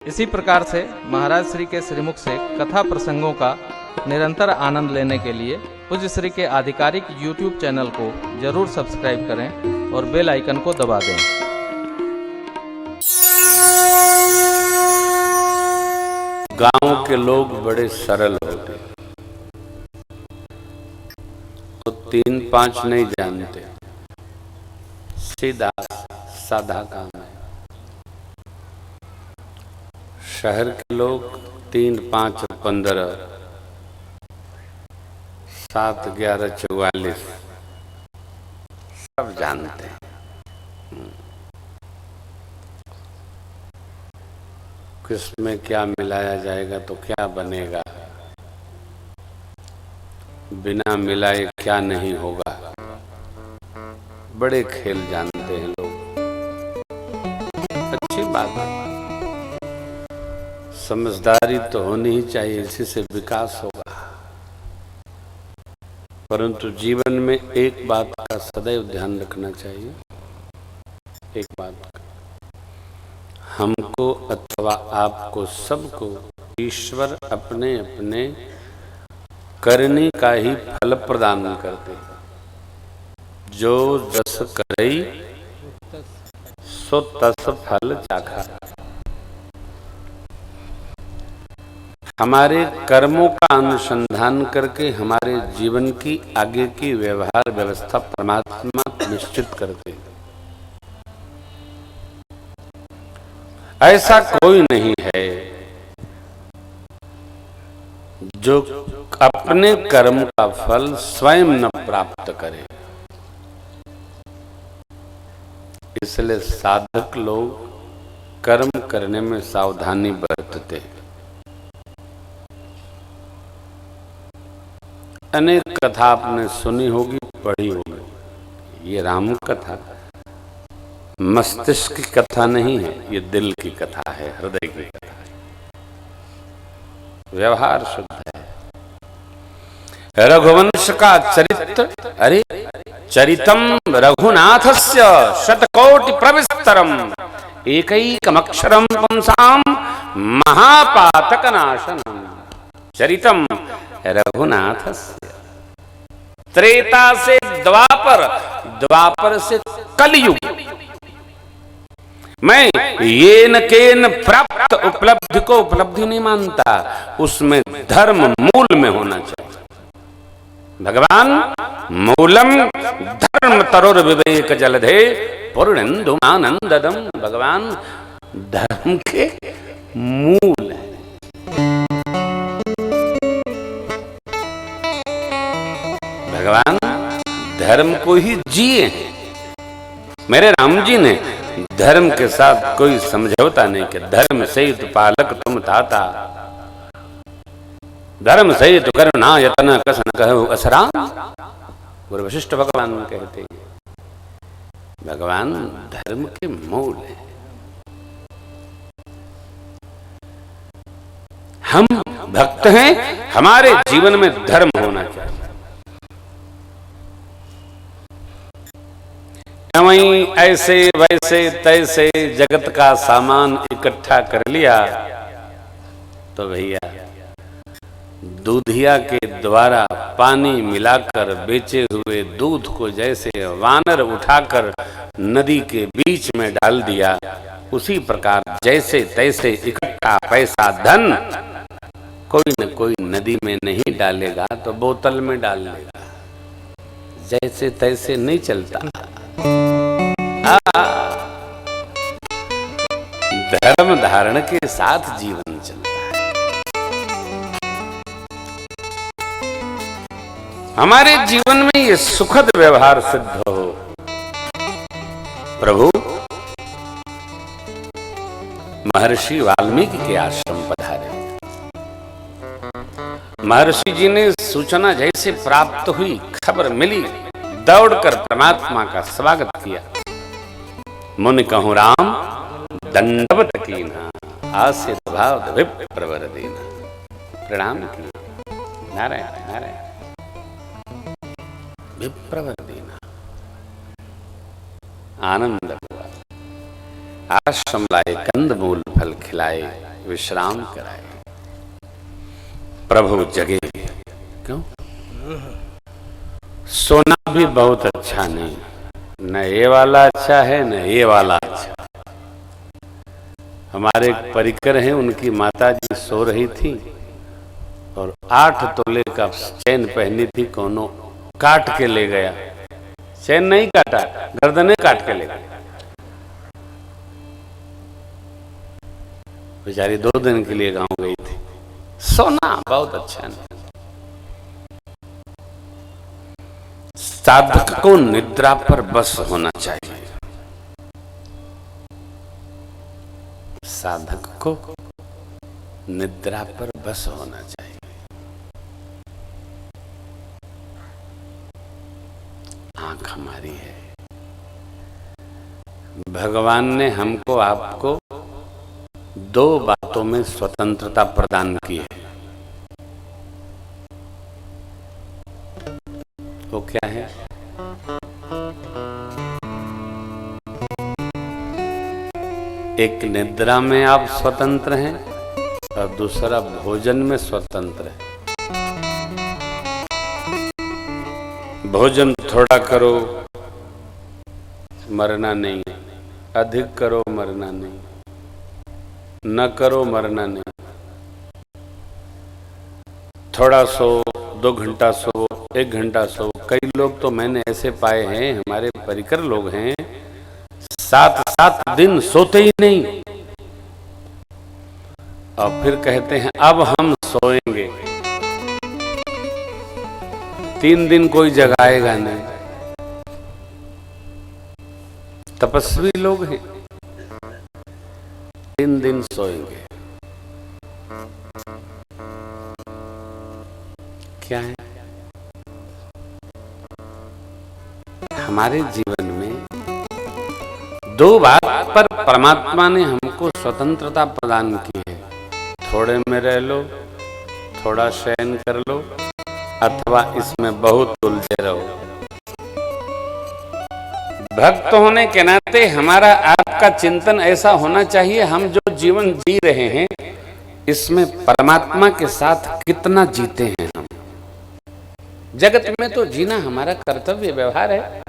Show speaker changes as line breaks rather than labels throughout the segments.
इसी प्रकार से महाराज श्री के श्रीमुख से कथा प्रसंगों का निरंतर आनंद लेने के लिए पूज्य श्री के आधिकारिक YouTube चैनल को जरूर सब्सक्राइब करें और बेल आइकन को दबा दें।
गांव के लोग बड़े सरल होते, तो 3-5 नहीं जानते, सीधा साधा काम है। शहर के लोग 3, 5, 15, 7, 11, 44 सब जानते हैं। किसमें क्या मिलाया जाएगा तो क्या बनेगा, बिना मिलाए क्या नहीं होगा, बड़े खेल जानते हैं लोग। अच्छी बात है, समझदारी तो होनी ही चाहिए, इसी से विकास होगा। परंतु जीवन में एक बात का सदैव ध्यान रखना चाहिए, एक बात का, हमको अथवा आपको सबको ईश्वर अपने अपने करने का ही फल प्रदान करते। जो जस करई सो तस फल चाखा। हमारे कर्मों का अनुसंधान करके हमारे जीवन की आगे की व्यवहार व्यवस्था परमात्मा निश्चित करते। ऐसा कोई नहीं है जो अपने कर्म का फल स्वयं न प्राप्त करे। इसलिए साधक लोग कर्म करने में सावधानी बरतते। अनेक कथा आपने सुनी होगी, पढ़ी होगी। ये राम कथा मस्तिष्क की कथा नहीं है, ये दिल की कथा है, हृदय की कथा है। व्यवहार शुद्ध है। रघुवंश का चरित्र, अरे चरितम रघुनाथस्य शतकोटि प्रविस्तरम एकैकमक्षरम पुंसाम महापातक नाशनम। चरितम रघुनाथस्य, त्रेता से द्वापर, द्वापर से कलयुग। मैं येन केन प्राप्त उपलब्धि को उपलब्धि नहीं मानता, उसमें धर्म मूल में होना चाहिए। भगवान मूलम धर्म तरोर विवेक जलधे पूर्णेन्दुमानंददम। भगवान धर्म के मूल है। भगवान धर्म को ही जिए। मेरे राम जी ने धर्म के साथ कोई समझौता नहीं किया। धर्म सहित पालक तुम ताता, धर्म सहित करुणा यतन कसन कहो असरा। गुरु वशिष्ठ भगवान कहते हैं, भगवान धर्म के मूल है। हम भक्त हैं, हमारे जीवन में धर्म होना चाहिए। वहीं ऐसे वैसे तैसे जगत का सामान इकट्ठा कर लिया तो भैया दूधिया के द्वारा पानी मिलाकर बेचे हुए दूध को जैसे वानर उठाकर नदी के बीच में डाल दिया, उसी प्रकार जैसे तैसे इकट्ठा पैसा धन कोई न कोई नदी में नहीं डालेगा तो बोतल में डाल लेगा। जैसे तैसे नहीं चलता। धर्म धारण के साथ जीवन चलता है। हमारे जीवन में ये सुखद व्यवहार सिद्ध हो। प्रभु महर्षि वाल्मीकि के आश्रम पधारे। महर्षि जी ने सूचना जैसे प्राप्त हुई, खबर मिली, दौड़कर परमात्मा का स्वागत किया। मुनि कहूं राम दंडवत कीना, आसित भाव विप्रवर देना। प्रणाम किया। नारायण नारायण। विप्रवर देना, आनंद हुआ। आश्रम लाए, कंद मूल फल खिलाए, विश्राम कराए, प्रभु जगे। क्यों? सोना भी बहुत अच्छा नहीं, न ये वाला अच्छा है न ये वाला अच्छा। हमारे एक परिकर हैं, उनकी माता जी सो रही थी और 8 तोले का चैन पहनी थी, कोनो काट के ले गया। चैन नहीं काटा, गर्दनें काट के ले गया। बेचारी 2 दिन के लिए गांव गई थी। सोना बहुत अच्छा नहीं। साधक को निद्रा पर बस होना चाहिए। साधक को निद्रा पर बस होना चाहिए। आंख हमारी है। भगवान ने हमको आपको 2 बातों में स्वतंत्रता प्रदान की है। वो क्या है? एक निद्रा में आप स्वतंत्र हैं और दूसरा भोजन में स्वतंत्र है। भोजन थोड़ा करो मरना नहीं, अधिक करो मरना नहीं, न करो मरना नहीं। थोड़ा सो, 2 घंटा सो, 1 घंटा सो। कई लोग तो मैंने ऐसे पाए हैं, हमारे परिकर लोग हैं, 7 दिन सोते ही नहीं और फिर कहते हैं अब हम सोएंगे। 3 दिन कोई जगाएगा नहीं। तपस्वी लोग हैं, 3 दिन सोएंगे। क्या है? हमारे जीवन में 2 बात पर परमात्मा ने हमको स्वतंत्रता प्रदान की है। थोड़े में रह लो, थोड़ा शयन कर लो, अथवा इसमें बहुत उलझे रहो। भक्त होने के नाते हमारा आपका चिंतन ऐसा होना चाहिए, हम जो जीवन जी रहे हैं इसमें परमात्मा के साथ कितना जीते हैं हम। जगत में तो जीना हमारा कर्तव्य व्यवहार है।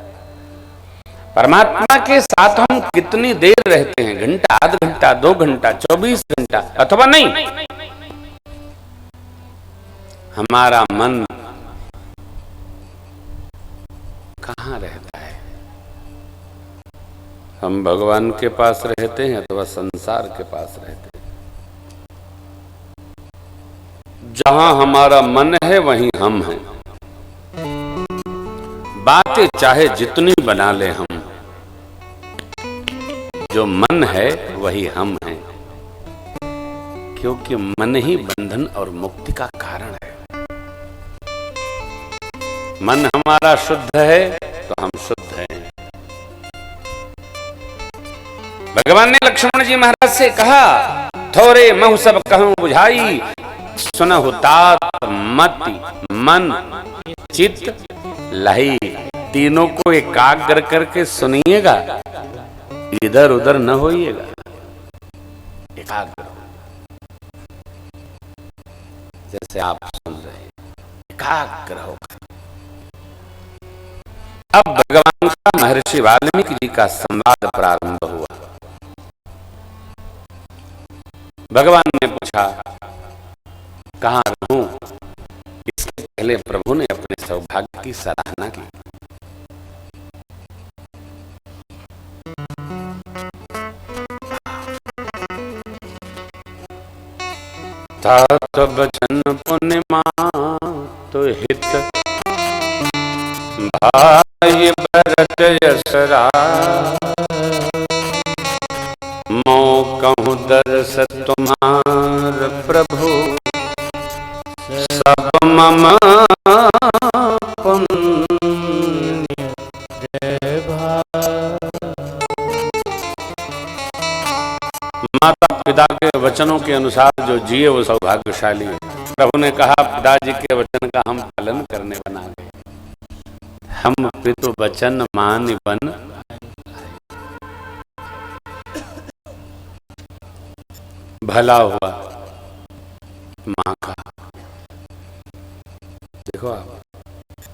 परमात्मा के साथ हम कितनी देर रहते हैं? घंटा, आध घंटा, 2 घंटा, 24 घंटा, अथवा नहीं। हमारा मन कहाँ रहता है? हम भगवान के पास रहते हैं अथवा संसार के पास रहते हैं? जहां हमारा मन है वहीं हम हैं। बातें चाहे जितनी बना ले हम, जो मन है वही हम हैं, क्योंकि मन ही बंधन और मुक्ति का कारण है। मन हमारा शुद्ध है तो हम शुद्ध हैं। भगवान ने लक्ष्मण जी महाराज से कहा, थोरे महु सब कहूं बुझाई, सुनहु तात मति मन चित्त लही। तीनों को एकाग्र करके सुनिएगा, इधर उधर न होइएगा, एकाग्र। जैसे आप सुन रहे हैं, एकाग्र होकर। अब भगवान का महर्षि वाल्मीकि जी का संवाद प्रारंभ हुआ। भगवान ने पूछा, कहाँ रहूं? इसके पहले प्रभु ने अपने सौभाग्य की सराहना की। तात बचन पुण्यमा तो हित, भाई भरत यशरा, मो कहूँ दर्श तुम्हार प्रभु, सब मम पुण्य माता पिता के वचनों के अनुसार जो जिए वो सौभाग्यशाली है। प्रभु ने कहा, पिताजी के वचन का हम पालन करने बना गए। हम पितु वचन मान बन। भला हुआ मां का। देखो आप,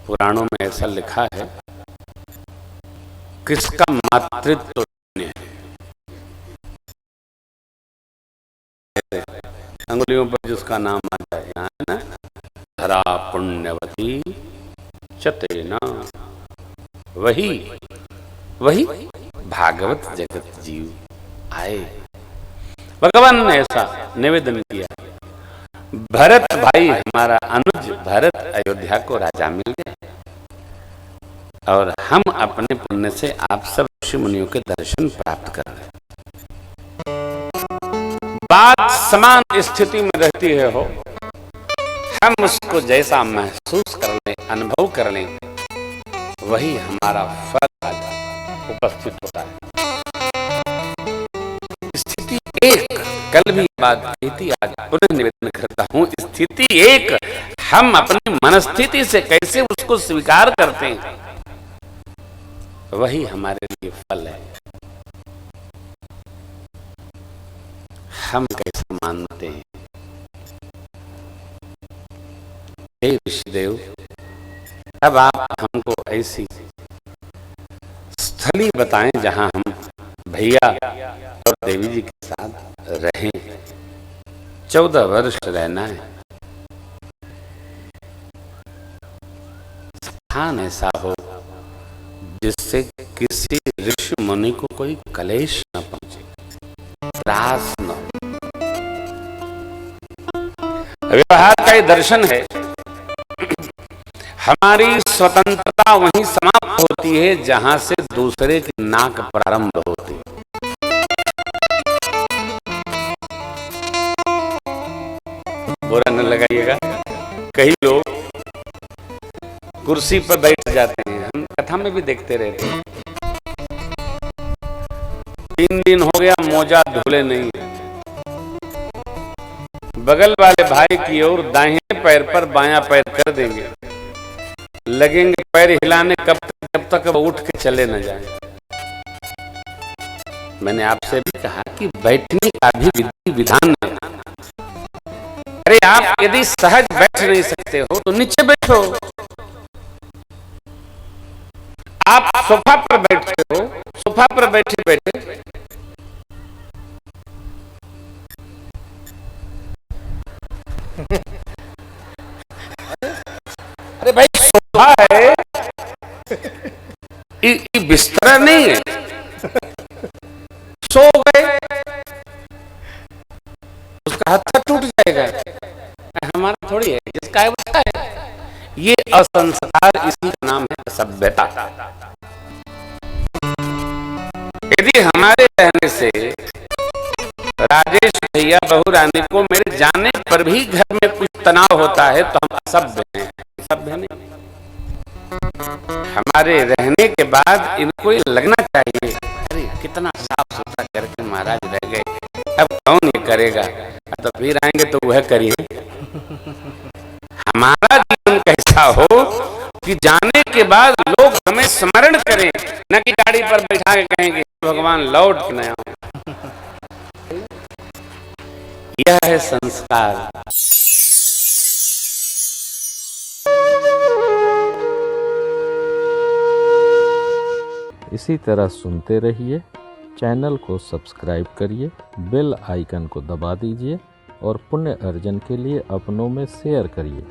पुराणों में ऐसा लिखा है, किसका मातृत्व है, अंगुलियों पर जिसका नाम आ जाए, यहाँ है ना, धरा पुण्यवती चतेना, वही भागवत जगत जीव आए। भगवान ने ऐसा निवेदन किया। भरत भाई, हमारा अनुज भरत अयोध्या को राजा मिल गए, और हम अपने पुण्य से आप सब ऋषि मुनियों के दर्शन प्राप्त कर रहे हैं। बात समान स्थिति में रहती है हो, हम उसको जैसा महसूस कर लें, अनुभव कर लें, वही हमारा फल उपस्थित होता है। स्थिति एक, कल भी बात की थी, आज पुनः निवेदन करता हूं, स्थिति एक, हम अपनी मनस्थिति से कैसे उसको स्वीकार करते हैं, वही हमारे लिए फल है। हम कैसे मानते हैं। हे ऋषिदेव, अब आप हमको ऐसी स्थली बताएं जहां हम भैया और देवी जी के साथ रहें। 14 वर्ष रहना है। स्थान ऐसा हो जिससे किसी ऋषि मुनि को कोई कलेश न पहुंचे, त्रास न हो। व्यवहार का ये दर्शन है, हमारी स्वतंत्रता वहीं समाप्त होती है जहां से दूसरे की नाक प्रारंभ होती है। बुरा न लगाइएगा, कई लोग कुर्सी पर बैठ जाते हैं, हम कथा में भी देखते रहते हैं। 3 दिन हो गया मोजा धुले नहीं है, बगल वाले भाई की ओर दाहिने पैर पर बायां पैर कर देंगे, लगेंगे पैर हिलाने, जब तक वो उठ के चले न जाए। मैंने आपसे भी कहा कि बैठने का भी विधि विधान है। अरे आप यदि सहज बैठ नहीं सकते हो तो नीचे बैठो। आप सोफा पर बैठते हो, सोफा पर बैठे बैठे अरे भाई सोफा है, बिस्तर नहीं है, सो गए, उसका हाथ टूट जाएगा। हमारा थोड़ी है, जिसका है उसका है। ये असंस्कार, इसी का नाम है असभ्यता। यदि हमारे रहने से राजेश भैया बहू रानी को मेरे जाने पर भी घर में कुछ तनाव होता है तो हम असभ्य हैं, सभ्य नहीं। हमारे रहने के बाद इनको ये लगना चाहिए, अरे कितना साफ सुथरा करके महाराज रह गए, अब कौन ये करेगा, तो फिर आएंगे तो वह करिए। हमारा जीवन कैसा हो कि जाने के बाद लोग हमें स्मरण करें, न कि गाड़ी पर बैठा के कहेंगे भगवान लौट के नया। यह है संस्कार।
इसी तरह सुनते रहिए, चैनल को सब्सक्राइब करिए, बेल आइकन को दबा दीजिए और पुण्य अर्जन के लिए अपनों में शेयर करिए।